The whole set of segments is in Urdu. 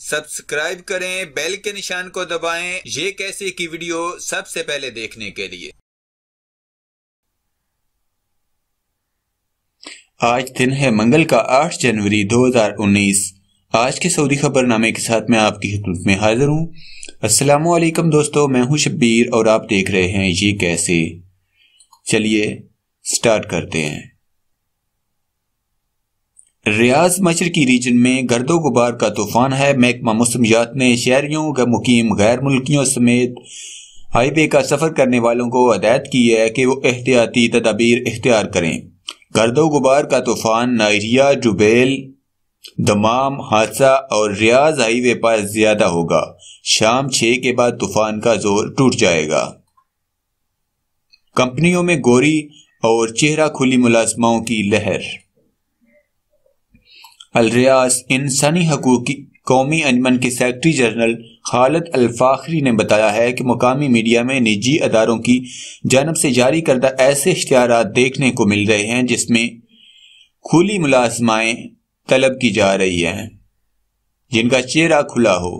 سبسکرائب کریں، بیل کے نشان کو دبائیں یہ کیسے کی ویڈیو سب سے پہلے دیکھنے کے لیے۔ آج دن ہے منگل کا 8 جنوری 2019۔ آج کے سعودی خبر نامے کے ساتھ میں آپ کی خدمت میں حاضر ہوں۔ السلام علیکم دوستو، میں ہوں شبیر اور آپ دیکھ رہے ہیں یہ کیسے۔ چلیے سٹارٹ کرتے ہیں۔ ریاض مشرقی ریجن میں گرد و غبار کا طوفان ہے۔ محکمہ موسمیات نے شہریوں مقیم غیر ملکیوں سمیت ہائی وے کا سفر کرنے والوں کو ہدایت کی ہے کہ وہ احتیاطی تدابیر اختیار کریں۔ گرد و غبار کا طوفان نائریا، جبیل، دمام، حادثہ اور ریاض ہائی وے پر زیادہ ہوگا۔ شام 6 کے بعد طوفان کا زور ٹوٹ جائے گا۔ کمپنیوں میں گوری اور چہرہ کھلی ملازموں کی لہر۔ الریاض انسانی حقوق کی قومی انجمن کے سیکرٹری جنرل خالد الفاخری نے بتایا ہے کہ مقامی میڈیا میں نجی اداروں کی جانب سے جاری کردہ ایسے اشتہارات دیکھنے کو مل رہے ہیں جس میں کھلی ملازمائیں طلب کی جا رہی ہیں جن کا چہرہ کھلا ہو،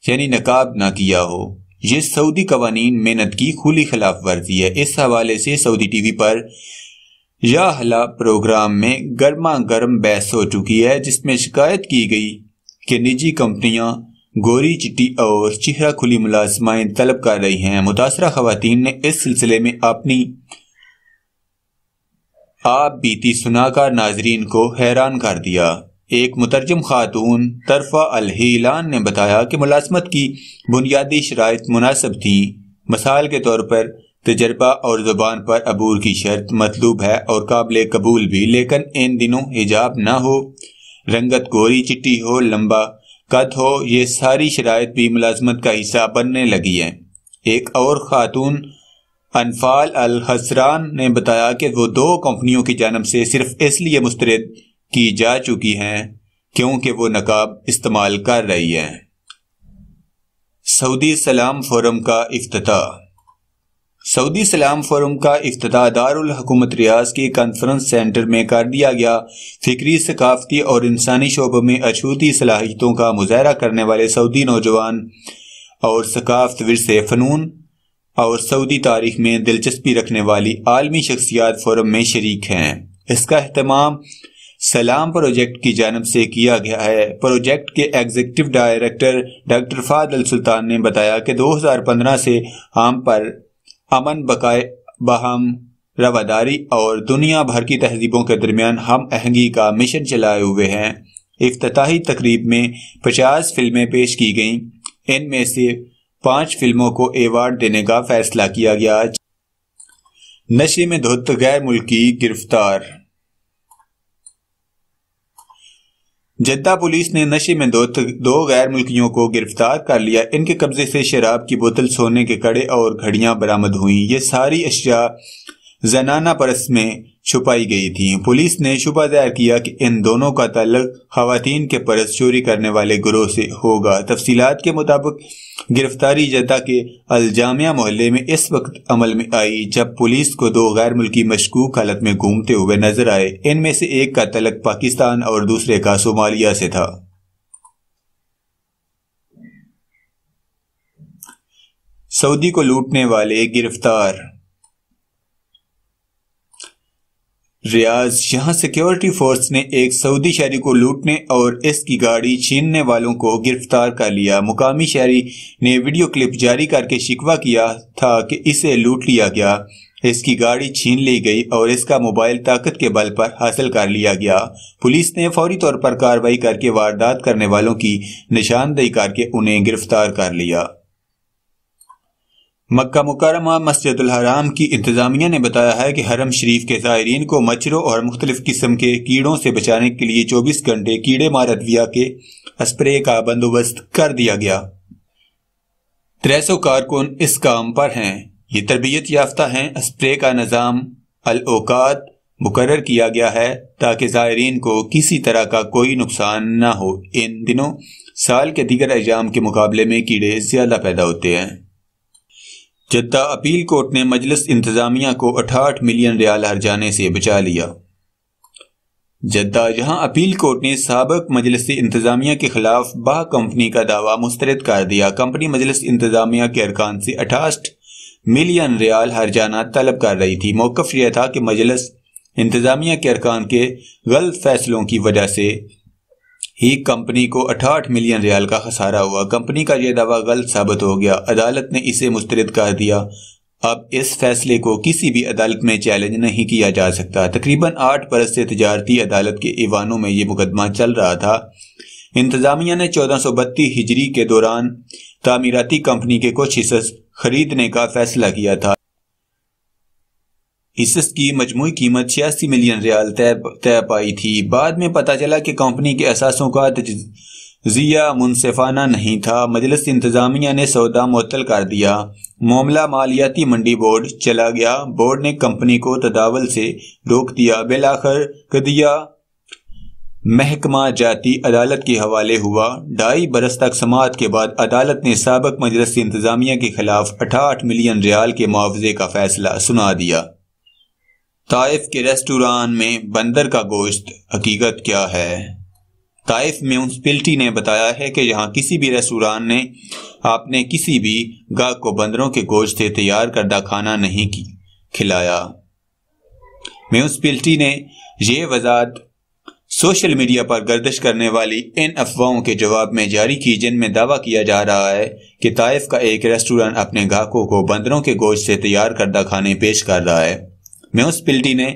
یعنی نقاب نہ کیا ہو۔ یہ سعودی قوانین محنت کی کھلی خلاف ورزی ہے۔ اس حوالے سے سعودی ٹی وی پر یا حلا پروگرام میں گرما گرم بحث ہو چکی ہے جس میں شکایت کی گئی کہ نجی کمپنیاں گوری چٹی اور چہرہ کھلی ملازمائیں طلب کر رہی ہیں۔ متاثرہ خواتین نے اس سلسلے میں اپنی آپ بیتی سنا کر ناظرین کو حیران کر دیا۔ ایک مترجم خاتون طرفہ الہیلان نے بتایا کہ ملازمت کی بنیادی شرائط مناسب تھیں۔ مثال کے طور پر تجربہ اور زبان پر عبور کی شرط مطلوب ہے اور قابل قبول بھی، لیکن ان دنوں حجاب نہ ہو، رنگت گوری چٹی ہو، لمبا قد ہو، یہ ساری شرائط بھی ملازمت کا حصہ بننے لگی ہیں۔ ایک اور خاتون انفال الحسران نے بتایا کہ وہ 2 کمپنیوں کی جانب سے صرف اس لیے مسترد کی جا چکی ہیں کیونکہ وہ نقاب استعمال کر رہی ہیں۔ سعودی سلام فورم کا افتتاح۔ سعودی سلام فورم کا افتتاح دارالحکومت ریاض کے کانفرنس سینٹر میں کر دیا گیا۔ فکری، ثقافتی اور انسانی شعبوں میں اچھوتی صلاحیتوں کا مظاہرہ کرنے والے سعودی نوجوان اور ثقافت، ورثے، فنون اور سعودی تاریخ میں دلچسپی رکھنے والی عالمی شخصیات فورم میں شریک ہیں۔ اس کا اہتمام سلام پروجیکٹ کی جانب سے کیا گیا ہے۔ پروجیکٹ کے ایگزیکٹو ڈائریکٹر ڈاکٹر فہد السلطان نے بتایا کہ 2015 سے عام پر امن، بقائے، باہم رواداری اور دنیا بھر کی تہذیبوں کے درمیان ہم آہنگی کا مشن چلائے ہوئے ہیں۔ افتتاحی تقریب میں 50 فلمیں پیش کی گئیں۔ ان میں سے 5 فلموں کو ایوارڈ دینے کا فیصلہ کیا گیا۔ نشے میں دھت غیر ملکی گرفتار۔ جدہ پولیس نے نشے میں دھت 2 غیر ملکیوں کو گرفتار کر لیا۔ ان کے قبضے سے شراب کی بوتل، سونے کے کڑے اور گھڑیاں برآمد ہوئیں۔ یہ ساری اشیاء زنانہ پرست میں چھپائی گئی تھیں۔ پولیس نے شبہ ظاہر کیا کہ ان دونوں کا تعلق خواتین کے پرس چوری کرنے والے گروہ سے ہوگا۔ تفصیلات کے مطابق گرفتاری جدہ کے الجامعہ محلے میں اس وقت عمل میں آئی جب پولیس کو 2 غیر ملکی مشکوک حالت میں گھومتے ہوئے نظر آئے۔ ان میں سے ایک کا تعلق پاکستان اور دوسرے کا صومالیہ سے تھا۔ سعودی کو لوٹنے والے گرفتار۔ ریاض، یہاں سیکیورٹی فورس نے ایک سعودی شہری کو لوٹنے اور اس کی گاڑی چھیننے والوں کو گرفتار کر لیا۔ مقامی شہری نے ویڈیو کلپ جاری کر کے شکوہ کیا تھا کہ اسے لوٹ لیا گیا، اس کی گاڑی چھین لی گئی اور اس کا موبائل طاقت کے بل پر حاصل کر لیا گیا۔ پولیس نے فوری طور پر کارروائی کر کے واردات کرنے والوں کی نشاندہی کر کے انہیں گرفتار کر لیا۔ مکہ مکرمہ مسجد الحرام کی انتظامیہ نے بتایا ہے کہ حرم شریف کے زائرین کو مچھروں اور مختلف قسم کے کیڑوں سے بچانے کے لیے 24 گھنٹے کیڑے مار ادویہ کے اسپرے کا بندوبست کر دیا گیا۔ 300 کارکن اس کام پر ہیں۔ یہ تربیت یافتہ ہیں۔ اسپرے کا نظام الاوقات مقرر کیا گیا ہے تاکہ زائرین کو کسی طرح کا کوئی نقصان نہ ہو۔ ان دنوں سال کے دیگر ایام کے مقابلے میں کیڑے زیادہ پیدا ہوتے ہیں۔ جدہ اپیل کورٹ نے مجلس انتظامیہ کو 68 ملین ریال ہرجانے سے بچا لیا۔ جدہ، جہاں اپیل کورٹ نے سابق مجلس انتظامیہ کے خلاف باہ کمپنی کا دعویٰ مسترد کر دیا۔ کمپنی مجلس انتظامیہ کے ارکان سے 68 ملین ریال ہرجانہ طلب کر رہی تھی۔ موقف یہ تھا کہ مجلس انتظامیہ کے ارکان کے غلط فیصلوں کی وجہ سے ہی کمپنی کو 68 ملین ریال کا خسارہ ہوا۔ کمپنی کا یہ دعویٰ غلط ثابت ہو گیا، عدالت نے اسے مسترد کر دیا۔ اب اس فیصلے کو کسی بھی عدالت میں چیلنج نہیں کیا جا سکتا۔ تقریباً 8 برس سے تجارتی عدالت کے ایوانوں میں یہ مقدمہ چل رہا تھا۔ انتظامیہ نے 1432 ہجری کے دوران تعمیراتی کمپنی کے کچھ حصص خریدنے کا فیصلہ کیا تھا۔ حصص کی مجموعی قیمت 86 ملین ریال طے پائی تھی۔ بعد میں پتہ چلا کہ کمپنی کے اثاثوں کا تجزیہ منصفانہ نہیں تھا۔ مجلس انتظامیہ نے سودا معطل کر دیا۔ معاملہ مالیاتی منڈی بورڈ چلا گیا۔ بورڈ نے کمپنی کو تداول سے روک دیا۔ بالآخر قضیہ محکمہ جاتی عدالت کے حوالے ہوا۔ 2.5 برس تک سماعت کے بعد عدالت نے سابق مجلس انتظامیہ کے خلاف 68 ملین ریال کے معاوضے کا فیصلہ سنا دیا۔ طائف کے ریسٹوران میں بندر کا گوشت، حقیقت کیا ہے؟ طائف میونسپلٹی نے بتایا ہے کہ یہاں کسی بھی ریسٹوران نے اپنے کسی بھی گاہک کو بندروں کے گوشت سے تیار کردہ کھانا نہیں کھلایا۔ میونسپلٹی نے یہ وضاحت سوشل میڈیا پر گردش کرنے والی ان افواہوں کے جواب میں جاری کی، جن میں دعویٰ کیا جا رہا ہے کہ طائف کا ایک ریسٹوران اپنے گاہکوں کو بندروں کے گوشت سے تیار کردہ کھانے پیش کر رہا ہے۔ میونسپلٹی نے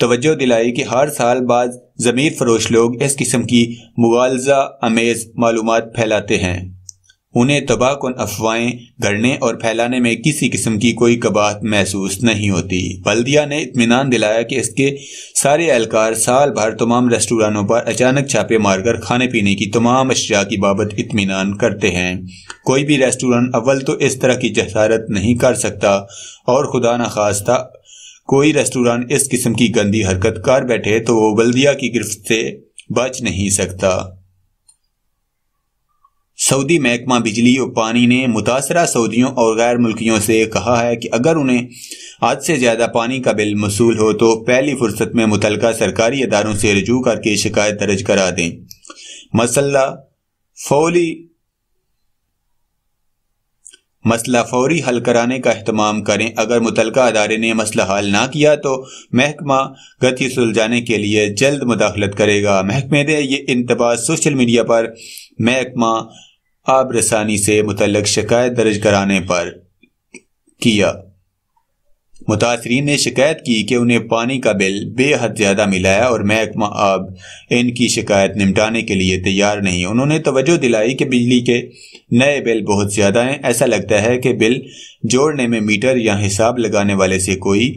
توجہ دلائی کہ ہر سال بعض ضمیر فروش لوگ اس قسم کی مغالطہ امیز معلومات پھیلاتے ہیں۔ انہیں تباہ کن افواہیں گھڑنے اور پھیلانے میں کسی قسم کی کوئی قباحت محسوس نہیں ہوتی۔ بلدیہ نے اطمینان دلایا کہ اس کے سارے اہلکار سال بھر تمام ریسٹورانوں پر اچانک چھاپے مار کر کھانے پینے کی تمام اشیاء کی بابت اطمینان کرتے ہیں۔ کوئی بھی ریسٹوران اول تو اس طرح کی جسارت نہیں کر سکتا، اور خدا نخواستہ کوئی ریسٹوران اس قسم کی گندی حرکت کر بیٹھے تو وہ بلدیہ کی گرفت سے بچ نہیں سکتا۔ سعودی محکمہ بجلی و پانی نے متاثرہ سعودیوں اور غیر ملکیوں سے کہا ہے کہ اگر انہیں حد سے زیادہ پانی کا بل موصول ہو تو پہلی فرصت میں متعلقہ سرکاری اداروں سے رجوع کر کے شکایت درج کرا دیں۔ مسئلہ فوری حل کرانے کا اہتمام کریں۔ اگر متعلقہ ادارے نے مسئلہ حل نہ کیا تو محکمہ گتی سلجھانے کے لیے جلد مداخلت کرے گا۔ محکمے نے یہ انتباہ سوشل میڈیا پر محکمہ آب رسانی سے متعلق شکایت درج کرانے پر کیا۔ متاثرین نے شکایت کی کہ انہیں پانی کا بل بے حد زیادہ ملا ہے اور محکمہ آب ان کی شکایت نمٹانے کے لیے تیار نہیں۔ انہوں نے توجہ دلائی کہ بجلی کے نئے بل بہت زیادہ ہیں۔ ایسا لگتا ہے کہ بل جوڑنے میں میٹر یا حساب لگانے والے سے کوئی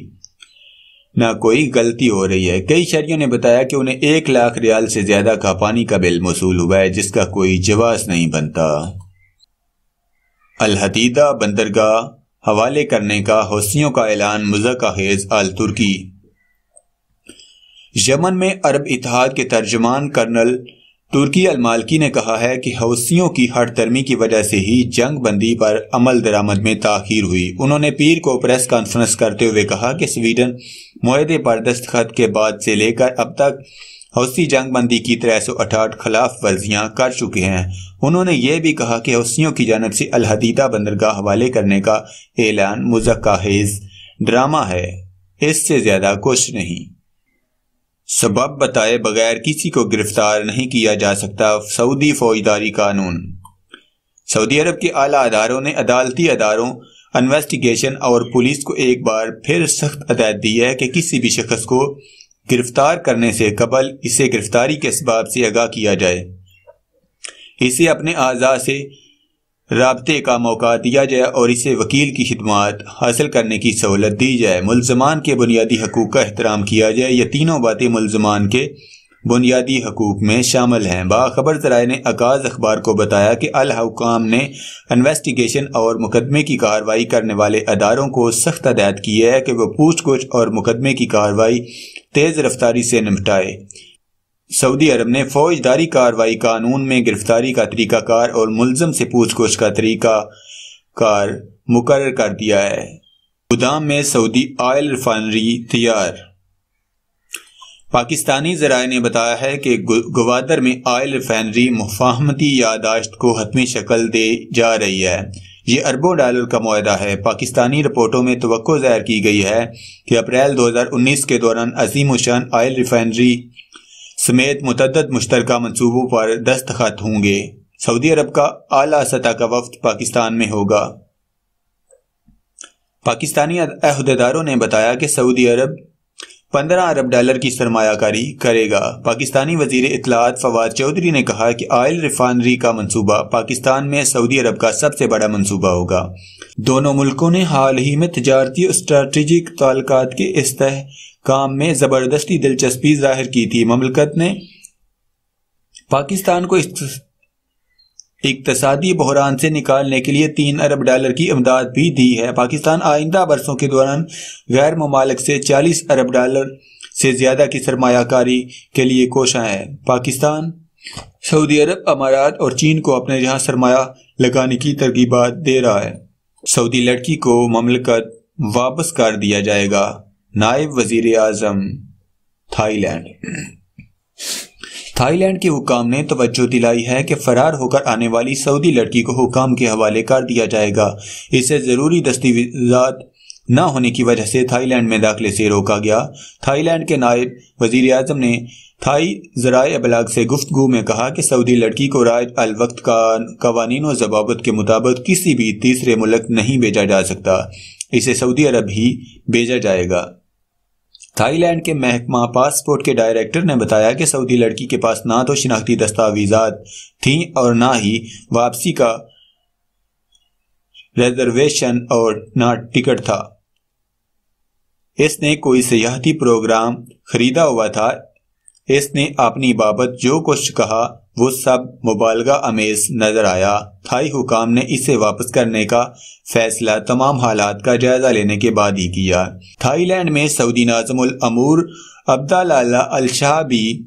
نہ کوئی غلطی ہو رہی ہے۔ کئی شہریوں نے بتایا کہ انہیں 1 لاکھ ریال سے زیادہ کا پانی کا بل موصول ہوا ہے، جس کا کوئی جواز نہیں بنتا۔ الحدیدہ بندرگاہ حوالے کرنے کا حوثیوں کا اعلان مضحکہ خیز ترکی۔ یمن میں عرب اتحاد کے ترجمان کرنل ترکی المالکی نے کہا ہے کہ حوثیوں کی ہٹ درمی کی وجہ سے ہی جنگ بندی پر عمل درآمد میں تاخیر ہوئی۔ انہوں نے پیر کو پریس کانفرنس کرتے ہوئے کہا کہ سویڈن معاہدے پر دستخط کے بعد سے لے کر اب تک حوثی جنگ بندی کی 368 خلاف ورزیاں کر چکے ہیں۔ انہوں نے یہ بھی کہا کہ حوثیوں کی جانب سے الحدیدہ بندرگاہ حوالے کرنے کا اعلان مضحکہ خیز ڈرامہ ہے، اس سے زیادہ کچھ نہیں۔ سبب بتائے بغیر کسی کو گرفتار نہیں کیا جا سکتا، سعودی فوجداری قانون۔ سعودی عرب کے اعلیٰ اداروں نے عدالتی اداروں، انویسٹیگیشن اور پولیس کو ایک بار پھر سخت ہدایت دی ہے کہ کسی بھی شخص کو گرفتار کرنے سے قبل اسے گرفتاری کے اسباب سے آگاہ کیا جائے، اسے اپنے اعضاء سے رابطے کا موقع دیا جائے اور اسے وکیل کی خدمات حاصل کرنے کی سہولت دی جائے، ملزمان کے بنیادی حقوق کا احترام کیا جائے۔ یہ تینوں باتیں ملزمان کے بنیادی حقوق میں شامل ہیں۔ باخبر ذرائع نے عکاظ اخبار کو بتایا کہ الحکام نے انویسٹیگیشن اور مقدمے کی کارروائی کرنے والے اداروں کو سخت ہدایت کی ہے کہ وہ پوچھ گچھ اور مقدمے کی کارروائی تیز رفتاری سے نمٹائے۔ سعودی عرب نے فوجداری کارروائی قانون میں گرفتاری کا طریقہ کار اور ملزم سے پوچھ گچھ کا طریقہ کار مقرر کر دیا ہے۔ گودام میں سعودی آئل ریفائنری تیار۔ پاکستانی ذرائع نے بتایا ہے کہ گوادر میں آئل ریفائنری مفاہمتی یادداشت کو حتمی شکل دے جا رہی ہے۔ یہ اربوں ڈالر کا معاہدہ ہے۔ پاکستانی رپورٹوں میں توقع ظاہر کی گئی ہے کہ اپریل 2019 کے دوران عظیم الشان آئل ریفائنری سمیت متعدد مشترکہ منصوبوں پر دستخط ہوں گے۔ سعودی عرب کا اعلیٰ سطح کا وفد پاکستان میں ہوگا۔ پاکستانی عہدیداروں نے بتایا کہ سعودی عرب 15 ارب ڈالر کی سرمایہ کاری کرے گا۔ پاکستانی وزیر اطلاعات فواد چودھری نے کہا کہ آئل ریفائنری کا منصوبہ پاکستان میں سعودی عرب کا سب سے بڑا منصوبہ ہوگا۔ دونوں ملکوں نے حال ہی میں تجارتی اور اسٹریٹجک تعلقات کے استحکام میں زبردستی دلچسپی ظاہر کی تھی۔ مملکت نے پاکستان کو اقتصادی بحران سے نکالنے کے لیے 3 ارب ڈالر کی امداد بھی دی ہے۔ پاکستان آئندہ برسوں کے دوران غیر ممالک سے 40 ارب ڈالر سے زیادہ کی سرمایہ کاری کے لیے کوشاں ہے۔ پاکستان سعودی عرب، امارات اور چین کو اپنے یہاں سرمایہ لگانے کی ترغیبات دے رہا ہے۔ سعودی لڑکی کو مملکت واپس کر دیا جائے گا۔ نائب وزیر اعظم تھائی لینڈ کے حکام نے توجہ دلائی ہے کہ فرار ہو کر آنے والی سعودی لڑکی کو حکام کے حوالے کر دیا جائے گا۔ اسے ضروری دستاویزات نہ ہونے کی وجہ سے تھائی لینڈ میں داخلے سے روکا گیا۔ تھائی لینڈ کے نائب وزیر اعظم نے تھائی ذرائع ابلاغ سے گفتگو میں کہا کہ سعودی لڑکی کو رائج الوقت قوانین و ضوابط کے مطابق کسی بھی تیسرے ملک نہیں بھیجا جا سکتا، اسے سعودی عرب ہی بھیجا جائے گا۔ تھائی لینڈ کے محکمہ پاسپورٹ کے ڈائریکٹر نے بتایا کہ سعودی لڑکی کے پاس نہ تو شناختی دستاویزات تھیں اور نہ ہی واپسی کا ریزرویشن اور نہ ٹکٹ تھا۔ اس نے کوئی سیاحتی پروگرام خریدا ہوا تھا۔ اس نے اپنی بابت جو کچھ کہا وہ سب مبالغہ آمیز نظر آیا۔ تھائی حکام نے اسے واپس کرنے کا فیصلہ تمام حالات کا جائزہ لینے کے بعد ہی کیا۔ تھائی لینڈ میں سعودی ناظم الامور عبداللہ الشعبی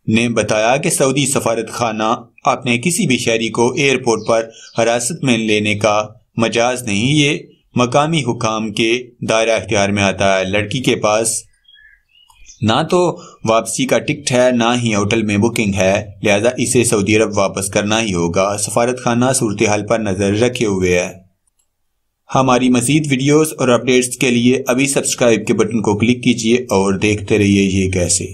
نے بتایا کہ سعودی سفارت خانہ اپنے کسی بھی شہری کو ایئرپورٹ پر حراست میں لینے کا مجاز نہیں، یہ مقامی حکام کے دائرہ اختیار میں آتا ہے۔ لڑکی کے پاس نہ تو واپسی کا ٹکٹ ہے نہ ہی ہوٹل میں بکنگ ہے، لہذا اسے سعودی عرب واپس کرنا ہی ہوگا۔ سفارت خانہ صورتحال پر نظر رکھے ہوئے ہے۔ ہماری مزید ویڈیوز اور اپڈیٹس کے لیے ابھی سبسکرائب کے بٹن کو کلک کیجیے اور دیکھتے رہیے یہ کیسے۔